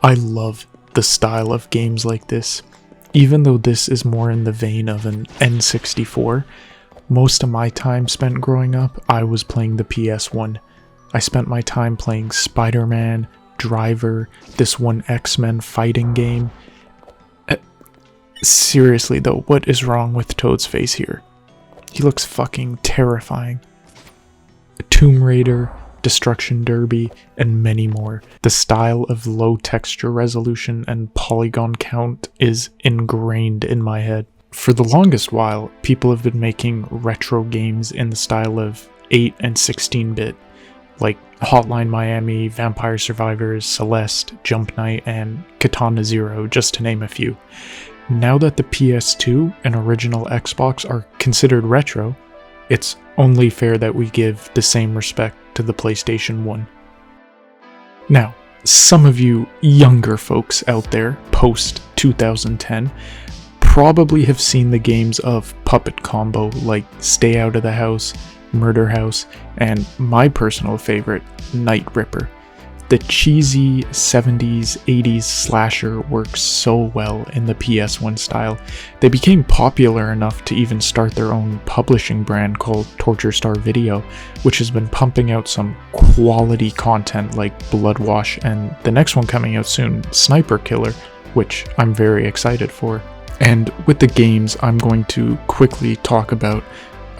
I love the style of games like this. Even though this is more in the vein of an N64, most of my time spent growing up, I was playing the PS1. I spent my time playing Spider-Man, Driver, this one X-Men fighting game. Seriously though, what is wrong with Toad's face here? He looks fucking terrifying. Tomb Raider, Destruction Derby, and many more. The style of low texture resolution and polygon count is ingrained in my head. For the longest while, people have been making retro games in the style of 8 and 16-bit, like Hotline Miami, Vampire Survivors, Celeste, Jump Knight, and Katana Zero, just to name a few. Now that the PS2 and original Xbox are considered retro, it's only fair that we give the same respect to the PlayStation 1. Now, some of you younger folks out there, post-2010, probably have seen the games of Puppet Combo like Stay Out of the House, Murder House, and my personal favorite, Night Ripper. The cheesy 70s, 80s slasher works so well in the PS1 style. They became popular enough to even start their own publishing brand called Torture Star Video, which has been pumping out some quality content like Bloodwash and the next one coming out soon, Sniper Killer, which I'm very excited for. And with the games I'm going to quickly talk about,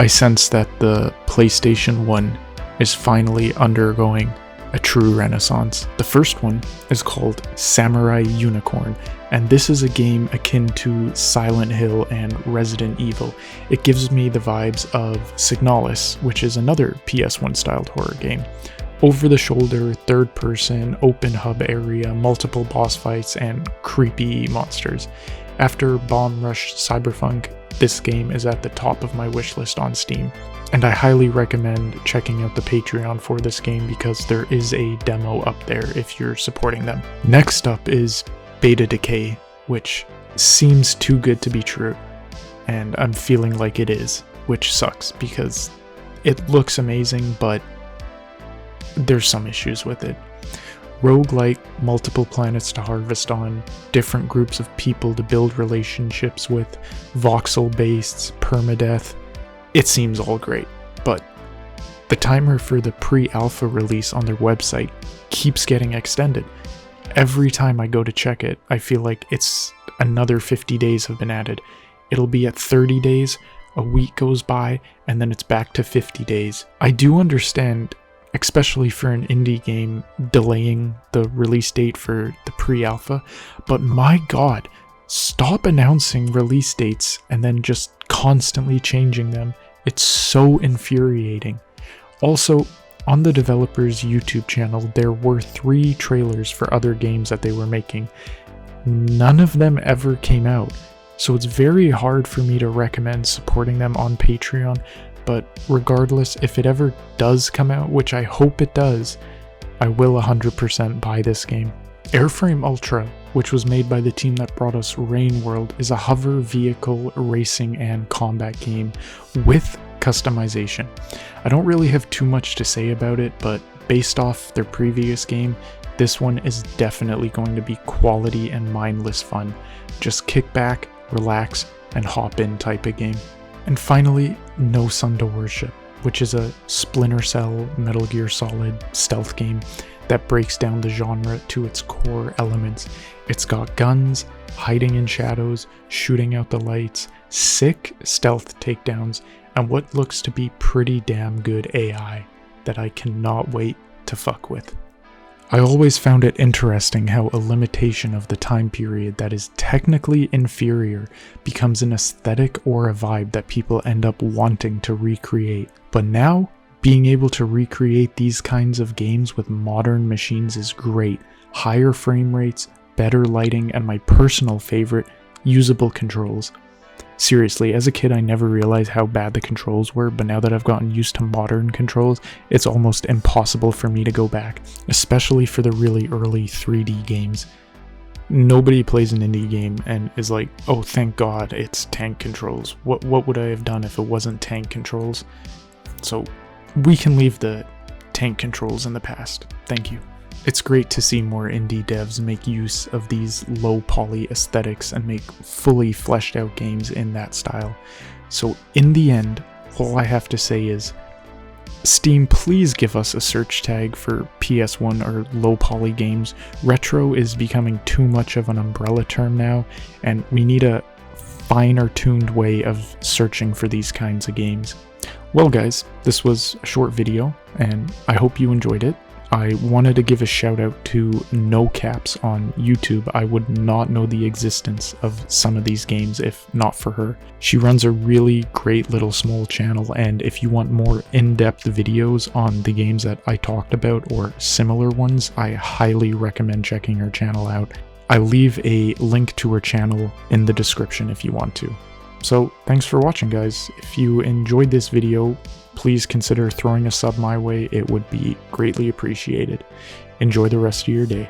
I sense that the PlayStation 1 is finally undergoing a true renaissance. The first one is called Samurai Unicorn, and this is a game akin to Silent Hill and Resident Evil. It gives me the vibes of Signalis, which is another PS1 styled horror game. Over the shoulder, third person, open hub area, multiple boss fights, and creepy monsters. After Bomb Rush Cyberpunk, this game is at the top of my wishlist on Steam. And I highly recommend checking out the Patreon for this game because there is a demo up there if you're supporting them. Next up is Beta Decay, which seems too good to be true, and I'm feeling like it is, which sucks because it looks amazing, but there's some issues with it. Roguelike, multiple planets to harvest on, different groups of people to build relationships with, voxel-based, permadeath. It seems all great, but the timer for the pre-alpha release on their website keeps getting extended. Every time I go to check it, I feel like it's another 50 days have been added. It'll be at 30 days, a week goes by, and then it's back to 50 days. I do understand, especially for an indie game, delaying the release date for the pre-alpha, but my god, stop announcing release dates and then just constantly changing them. It's so infuriating. Also, on the developer's YouTube channel, there were 3 trailers for other games that they were making. None of them ever came out, so it's very hard for me to recommend supporting them on Patreon, but regardless, if it ever does come out, which I hope it does, I will 100% buy this game. Airframe Ultra, which was made by the team that brought us Rain World, is a hover vehicle racing and combat game with customization. I don't really have too much to say about it, but based off their previous game, this one is definitely going to be quality and mindless fun. Just kick back, relax, and hop in type of game. And finally, No Sun to Worship, which is a Splinter Cell, Metal Gear Solid stealth game that breaks down the genre to its core elements. It's got guns, hiding in shadows, shooting out the lights, sick stealth takedowns, and what looks to be pretty damn good AI that I cannot wait to fuck with. I always found it interesting how a limitation of the time period that is technically inferior becomes an aesthetic or a vibe that people end up wanting to recreate. But now, being able to recreate these kinds of games with modern machines is great. Higher frame rates, better lighting, and my personal favorite, usable controls. Seriously, as a kid I never realized how bad the controls were, but now that I've gotten used to modern controls, it's almost impossible for me to go back, especially for the really early 3D games. Nobody plays an indie game and is like, oh thank god it's tank controls. What would I have done if it wasn't tank controls? So we can leave the tank controls in the past. Thank you. It's great to see more indie devs make use of these low poly aesthetics and make fully fleshed out games in that style. So in the end, all I have to say is, Steam, please give us a search tag for PS1 or low poly games. Retro is becoming too much of an umbrella term now, and we need a finer tuned way of searching for these kinds of games. Well guys, this was a short video, and I hope you enjoyed it. I wanted to give a shout out to No Caps on YouTube. I would not know the existence of some of these games if not for her. She runs a really great little small channel, and if you want more in-depth videos on the games that I talked about or similar ones, I highly recommend checking her channel out. I'll leave a link to her channel in the description if you want to. So thanks for watching guys. If you enjoyed this video, please consider throwing a sub my way. It would be greatly appreciated. Enjoy the rest of your day.